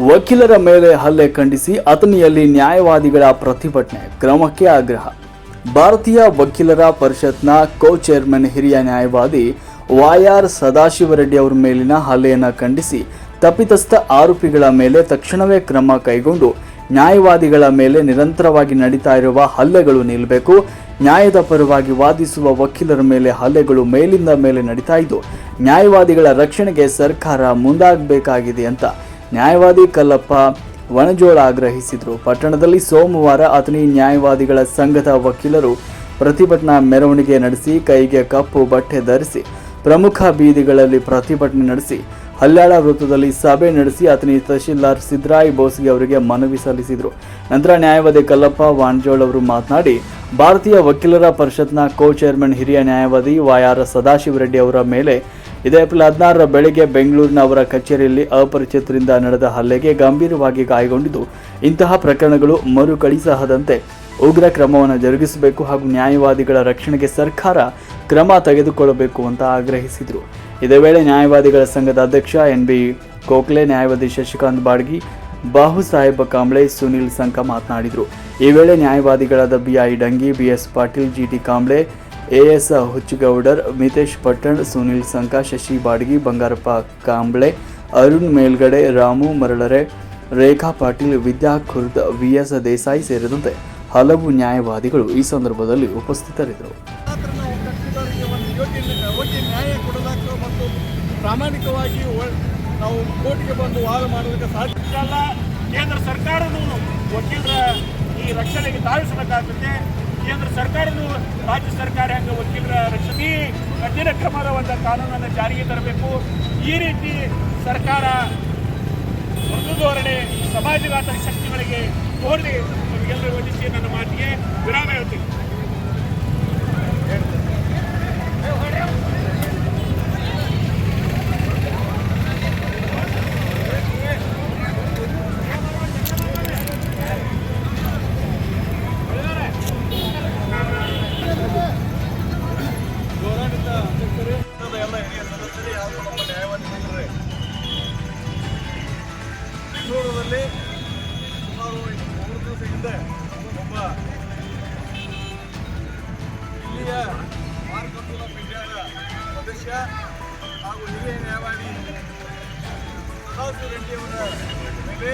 ವಕೀಲರ ಮೇಲೆ ಹಲ್ಲೆ ಖಂಡಿಸಿ ಅಥಣಿಯಲ್ಲಿ ನ್ಯಾಯವಾದಿಗಳ ಪ್ರತಿಭಟನೆ, ಕ್ರಮಕ್ಕೆ ಆಗ್ರಹ. ಭಾರತೀಯ ವಕೀಲರ ಪರಿಷತ್ನ ಕೋ ಚೇರ್ಮನ್ ಹಿರಿಯ ನ್ಯಾಯವಾದಿ YR ಸದಾಶಿವರೆಡ್ಡಿ ಅವರ ಮೇಲಿನ ಹಲ್ಲೆಯನ್ನು ಖಂಡಿಸಿ ತಪ್ಪಿತಸ್ಥ ಆರೋಪಿಗಳ ಮೇಲೆ ತಕ್ಷಣವೇ ಕ್ರಮ ಕೈಗೊಂಡು ನ್ಯಾಯವಾದಿಗಳ ಮೇಲೆ ನಿರಂತರವಾಗಿ ನಡೀತಾ ಇರುವ ಹಲ್ಲೆಗಳು ನಿಲ್ಲಬೇಕು. ನ್ಯಾಯದ ಪರವಾಗಿ ವಾದಿಸುವ ವಕೀಲರ ಮೇಲೆ ಹಲ್ಲೆಗಳು ಮೇಲಿಂದ ಮೇಲೆ ನಡೀತಾ ಇದ್ದು, ನ್ಯಾಯವಾದಿಗಳ ರಕ್ಷಣೆಗೆ ಸರ್ಕಾರ ಮುಂದಾಗಬೇಕಾಗಿದೆ ಅಂತ ನ್ಯಾಯವಾದಿ ಕಲ್ಲಪ್ಪ ವಣಜೋಳ ಆಗ್ರಹಿಸಿದರು. ಪಟ್ಟಣದಲ್ಲಿ ಸೋಮವಾರ ಅಥಣಿ ನ್ಯಾಯವಾದಿಗಳ ಸಂಘದ ವಕೀಲರು ಪ್ರತಿಭಟನಾ ಮೆರವಣಿಗೆ ನಡೆಸಿ ಕೈಗೆ ಕಪ್ಪು ಬಟ್ಟೆ ಧರಿಸಿ ಪ್ರಮುಖ ಬೀದಿಗಳಲ್ಲಿ ಪ್ರತಿಭಟನೆ ನಡೆಸಿ ಹಲ್ಯಾಳ ವೃತ್ತದಲ್ಲಿ ಸಭೆ ನಡೆಸಿ ಅಥಣಿ ತಹಶೀಲ್ದಾರ್ ಸಿದ್ದರಾಯ್ ಬೋಸ್ಗೆ ಅವರಿಗೆ ಮನವಿ ಸಲ್ಲಿಸಿದರು. ನಂತರ ನ್ಯಾಯವಾದಿ ಕಲ್ಲಪ್ಪ ವಾಣಜೋಳ್ ಅವರು ಮಾತನಾಡಿ, ಭಾರತೀಯ ವಕೀಲರ ಪರಿಷತ್ನ ಕೋ ಚೇರ್ಮನ್ ಹಿರಿಯ ನ್ಯಾಯವಾದಿ YR ಸದಾಶಿವರೆಡ್ಡಿ ಅವರ ಮೇಲೆ ಏಪ್ರಿಲ್ 16 ಬೆಳಗ್ಗೆ ಬೆಂಗಳೂರಿನ ಅವರ ಕಚೇರಿಯಲ್ಲಿ ಅಪರಿಚಿತರಿಂದ ನಡೆದ ಹಲ್ಲೆಗೆ ಗಂಭೀರವಾಗಿ ಗಾಯಗೊಂಡಿದ್ದು, ಇಂತಹ ಪ್ರಕರಣಗಳು ಮರುಕಳಿಸದಂತೆ ಉಗ್ರ ಕ್ರಮವನ್ನು ಜರುಗಿಸಬೇಕು ಹಾಗೂ ನ್ಯಾಯವಾದಿಗಳ ರಕ್ಷಣೆಗೆ ಸರ್ಕಾರ ಕ್ರಮ ತೆಗೆದುಕೊಳ್ಳಬೇಕು ಅಂತ ಆಗ್ರಹಿಸಿದರು. ಇದೇ ವೇಳೆ ನ್ಯಾಯವಾದಿಗಳ ಸಂಘದ ಅಧ್ಯಕ್ಷ NB ಕೋಕ್ಲೆ, ನ್ಯಾಯವಾದಿ ಶಶಿಕಾಂತ್ ಬಾಡ್ಗಿ, ಬಾಹು ಸಾಹೇಬ ಕಾಂಬ್ಳೆ, ಸುನಿಲ್ ಸಂಕ ಮಾತನಾಡಿದರು. ಈ ವೇಳೆ ನ್ಯಾಯವಾದಿಗಳಾದ BI Dangi, BS Patil, GT Kamble, AS Huchchagoudar, Mitesh Pattan, Sunil Sanka, Shashi ಬಾಡ್ಗಿ, ಬಂಗಾರಪ್ಪ ಕಾಂಬ್ಳೆ, ಅರುಣ್ ಮೇಲ್ಗಡೆ, ರಾಮು ಮರಳರೆ, ರೇಖಾ ಪಾಟೀಲ್, ವಿದ್ಯಾ ಖುರ್ದ್, VS ದೇಸಾಯಿ ಸೇರಿದಂತೆ ಹಲವು ನ್ಯಾಯವಾದಿಗಳು ಈ ಸಂದರ್ಭದಲ್ಲಿ ಉಪಸ್ಥಿತರಿದ್ದರು. ನ್ಯಾಯ ಕೊಡಲಾಕ ಮತ್ತು ಪ್ರಾಮಾಣಿಕವಾಗಿ ನಾವು ಕೋರ್ಟ್ಗೆ ಬಂದು ವಾದ ಮಾಡೋದಕ್ಕೆ ಸಾಧ್ಯ ಇಲ್ಲ. ಕೇಂದ್ರ ಸರ್ಕಾರನೂ ವಕೀಲರ ಈ ರಕ್ಷಣೆಗೆ ಧಾವಿಸಬೇಕಾಗುತ್ತೆ. ಕೇಂದ್ರ ಸರ್ಕಾರನೂ ರಾಜ್ಯ ಸರ್ಕಾರ ಹೆಂಗೆ ವಕೀಲರ ರಕ್ಷಣೆ ಕಠಿಣ ಕ್ರಮದ ಒಂದು ಕಾನೂನನ್ನು ಜಾರಿಗೆ ತರಬೇಕು. ಈ ರೀತಿ ಸರ್ಕಾರ ಮೃದು ಧೋರಣೆ ಸಮಾಜಘಾತ ಶಕ್ತಿಗಳಿಗೆ ತೋರದೆ ನಮಗೆಲ್ಲರೂ ವಂದಿಸಿ ನನ್ನ ಮಾತಿಗೆ ವಿರಾಮ ಹೇಳ್ತೀನಿ. ಎಲ್ಲ ಹಿರಿಯ ಸದಸ್ಯರೇ ಹಾಗೂ ನಮ್ಮ ನ್ಯಾಯವಾದಿ ಮಿತ್ರರೇ, ಬೆಂಗಳೂರಲ್ಲಿ ಸುಮಾರು 3 ದಿವಸ ಹಿಂದೆ ಒಬ್ಬ ಇಲ್ಲಿಯ ಬಾರ್ ಕೌನ್ಸಿಲ್ ಆಫ್ ಇಂಡಿಯಾದ ಸದಸ್ಯ ಹಾಗೂ ಹಿರಿಯ ನ್ಯಾಯವಾದಿ ಸದಾಶಿವರೆಡ್ಡಿ ಅವರ ಮೇಲೆ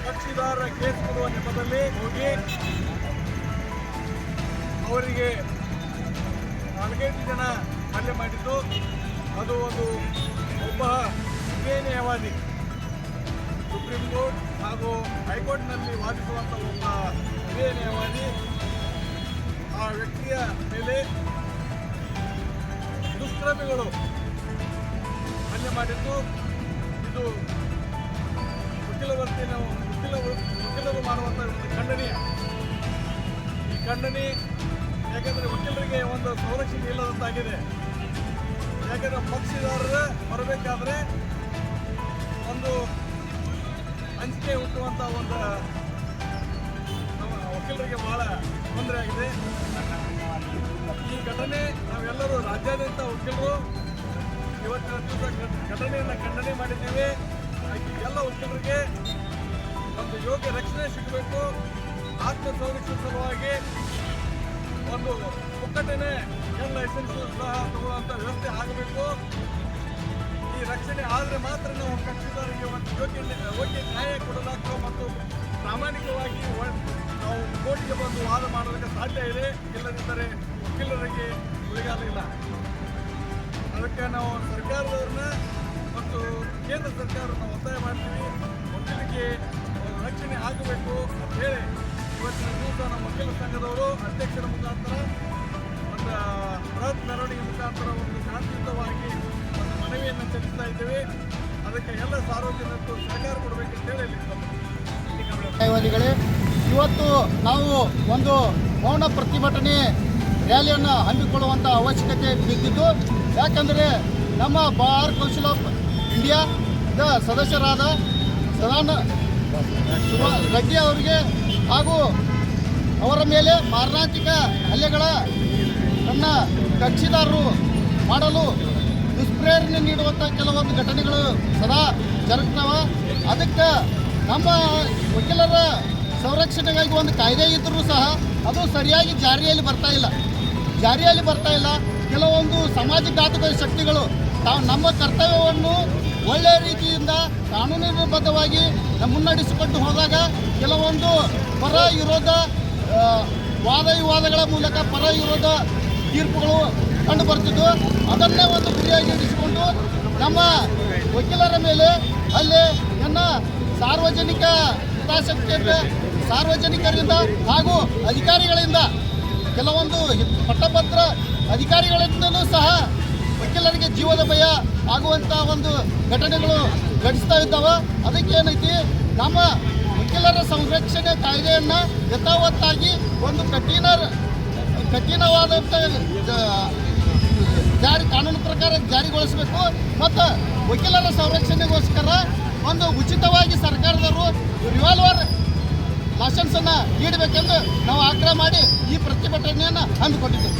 ಕಕ್ಷಿದಾರ ಕೇಸ್ ಕೊಡುವ ನೆಪದಲ್ಲಿ ಹೋಗಿ ಅವರಿಗೆ 4 ಜನ ಹಲ್ಲೆ ಮಾಡಿದ್ದು. ಅದು ಒಬ್ಬ ಹಿರಿಯ ನ್ಯಾಯವಾದಿ, ಸುಪ್ರೀಂ ಕೋರ್ಟ್ ಹಾಗೂ ಹೈಕೋರ್ಟ್ನಲ್ಲಿ ವಾದಿಸುವಂಥ ಒಬ್ಬ ಹಿರಿಯ ನ್ಯಾಯವಾದಿ ಆ ವ್ಯಕ್ತಿಯ ಮೇಲೆ ದುಷ್ಕರ್ಮಿಗಳು ಹಲ್ಲೆ ಮಾಡಿದ್ದು. ಇದು ವಕೀಲರು ಮಾಡುವಂಥ ಒಂದು ಖಂಡನೀಯ. ಈ ಖಂಡನೆ ಯಾಕೆಂದರೆ ವಕೀಲರಿಗೆ ಒಂದು ಸಂರಕ್ಷಣೆ ಇಲ್ಲದಂತಾಗಿದೆ. ಯಾಕೆಂದರೆ ಪಕ್ಷದಾರರು ಬರಬೇಕಾದ್ರೆ ಒಂದು ಅಂಜಿಕೆ ಹುಟ್ಟುವಂಥ ಒಂದು ವಕೀಲರಿಗೆ ಬಹಳ ತೊಂದರೆ ಆಗಿದೆ. ಈ ಘಟನೆ ನಾವೆಲ್ಲರೂ ರಾಜ್ಯಾದ್ಯಂತ ವಕೀಲರು ಇವತ್ತಿನ ದಿವಸ ಘಟನೆಯನ್ನು ಖಂಡನೆ ಮಾಡಿದ್ದೇವೆ. ಎಲ್ಲ ವಕೀಲರಿಗೆ ಒಂದು ಯೋಗ್ಯ ರಕ್ಷಣೆ ಸಿಗಬೇಕು. ಆತ್ಮ ಸಂರಕ್ಷಣೆ ಸಲುವಾಗಿ ಒಂದು ಒಕ್ಕಟ್ಟನೆ ಲೈಸೆನ್ಸ್ ಸಹ ತಗೊಳ್ಳುವಂಥ ವ್ಯವಸ್ಥೆ ಆಗಬೇಕು. ಈ ರಕ್ಷಣೆ ಆದರೆ ಮಾತ್ರ ನಾವು ಕಕ್ಷಿದಾರರಿಗೆ ಒಂದು ಯೋಗ್ಯ ನ್ಯಾಯ ಕೊಡಲಾಕ ಮತ್ತು ಪ್ರಾಮಾಣಿಕವಾಗಿ ನಾವು ಕೋರ್ಟ್ಗೆ ಬಂದು ವಾದ ಮಾಡೋದಕ್ಕೆ ಸಾಧ್ಯ ಇದೆ. ಇಲ್ಲದಿದ್ದರೆ ವಕೀಲರಿಗೆ ಉಳಿಗಾಲ ಇಲ್ಲ. ಅದಕ್ಕೆ ನಾವು ಸರ್ಕಾರದವ್ರನ್ನ ಮತ್ತು ಕೇಂದ್ರ ಸರ್ಕಾರವನ್ನು ಒತ್ತಾಯ ಮಾಡ್ತೀವಿ. ವಕೀಲರಿಗೆ ರಕ್ಷಣೆ ಆಗಬೇಕು ಅಂತ ಹೇಳಿ ಇವತ್ತಿನ ದಿವಸ ನಮ್ಮ ವಕೀಲ ಸಂಘದವರು ಅಧ್ಯಕ್ಷರ ಮುಖಾಂತರ ಒಂದು ಬೃಹತ್ ಮೆರವಣಿಗೆ ಮುಖಾಂತರ ಒಂದು ಶಾಂತಿಯುತವಾಗಿ ಒಂದು ಮನವಿಯನ್ನು ಸಲ್ಲಿಸ್ತಾ ಇದ್ದೇವೆ. ಅದಕ್ಕೆ ಎಲ್ಲ ಸಾರ್ವಜನಿಕರು ಸಹಕಾರ ಕೊಡಬೇಕಂತ ಹೇಳಿ ನ್ಯಾಯವಾದಿಗಳೇ, ಇವತ್ತು ನಾವು ಒಂದು ಮೌನ ಪ್ರತಿಭಟನೆ ರ್ಯಾಲಿಯನ್ನು ಹಮ್ಮಿಕೊಳ್ಳುವಂಥ ಅವಶ್ಯಕತೆ ಬಿದ್ದಿದ್ದು. ಯಾಕಂದರೆ ನಮ್ಮ ಬಾರ್ ಕೌನ್ಸಿಲ್ ಆಫ್ ಇಂಡಿಯಾದ ಸದಸ್ಯರಾದ ರೆಡ್ಡಿ ಅವರಿಗೆ ಹಾಗೂ ಅವರ ಮೇಲೆ ಮಾರಣಾಂತಿಕ ಹಲ್ಲೆಗಳ ತನ್ನ ಕಕ್ಷಿದಾರರು ಮಾಡಲು ದುಷ್ಪ್ರೇರಣೆ ನೀಡುವಂಥ ಕೆಲವೊಂದು ಘಟನೆಗಳು ಸದಾ ಜರುಗ್ತಾವ. ಅದಕ್ಕೆ ನಮ್ಮ ವಕೀಲರ ಸಂರಕ್ಷಣೆಗಾಗಿ ಒಂದು ಕಾಯ್ದೆ ಇದ್ದರೂ ಸಹ ಅದು ಸರಿಯಾಗಿ ಜಾರಿಯಲ್ಲಿ ಬರ್ತಾ ಇಲ್ಲ. ಕೆಲವೊಂದು ಸಮಾಜಘಾತಕ ಶಕ್ತಿಗಳು ತಾವು ನಮ್ಮ ಕರ್ತವ್ಯವನ್ನು ಒಳ್ಳೆಯ ರೀತಿಯಿಂದ ಕಾನೂನಿನಬದ್ಧವಾಗಿ ಮುನ್ನಡೆಸಿಕೊಂಡು ಹೋದಾಗ ಕೆಲವೊಂದು ಪರ ವಿರೋಧ ವಾದ ವಿವಾದಗಳ ಮೂಲಕ ಪರ ವಿರೋಧ ತೀರ್ಪುಗಳು ಕಂಡು ಬರ್ತಿದ್ದು, ಅದನ್ನೇ ಒಂದು ಗುರಿಯಾಗಿ ಇರಿಸಿಕೊಂಡು ನಮ್ಮ ವಕೀಲರ ಮೇಲೆ ಅಲ್ಲಿ ಸಾರ್ವಜನಿಕ ಹಿತಾಸಕ್ತಿಯಿಂದ ಸಾರ್ವಜನಿಕರಿಂದ ಹಾಗೂ ಅಧಿಕಾರಿಗಳಿಂದ ಕೆಲವೊಂದು ಪಟ್ಟಭದ್ರ ಅಧಿಕಾರಿಗಳಿಂದಲೂ ಸಹ ವಕೀಲರಿಗೆ ಜೀವದ ಭಯ ಆಗುವಂಥ ಒಂದು ಘಟನೆಗಳು ಘಟಿಸ್ತಾ ಇದ್ದಾವೆ. ಅದಕ್ಕೆ ಏನೈತಿ, ನಮ್ಮ ವಕೀಲರ ಸಂರಕ್ಷಣೆ ಕಾಯ್ದೆಯನ್ನು ಯಥಾವತ್ತಾಗಿ ಒಂದು ಕಠಿಣವಾದಂಥ ಕಾನೂನು ಪ್ರಕಾರ ಜಾರಿಗೊಳಿಸಬೇಕು ಮತ್ತು ವಕೀಲರ ಸಂರಕ್ಷಣೆಗೋಸ್ಕರ ಒಂದು ಉಚಿತವಾಗಿ ಸರ್ಕಾರದವರು ರಿವಾಲ್ವರ್ ಲೈಸೆನ್ಸನ್ನು ನೀಡಬೇಕೆಂದು ನಾವು ಆಗ್ರಹ ಮಾಡಿ ಈ ಪ್ರತಿಭಟನೆಯನ್ನು ಹಮ್ಮಿಕೊಂಡಿದ್ದೇವೆ.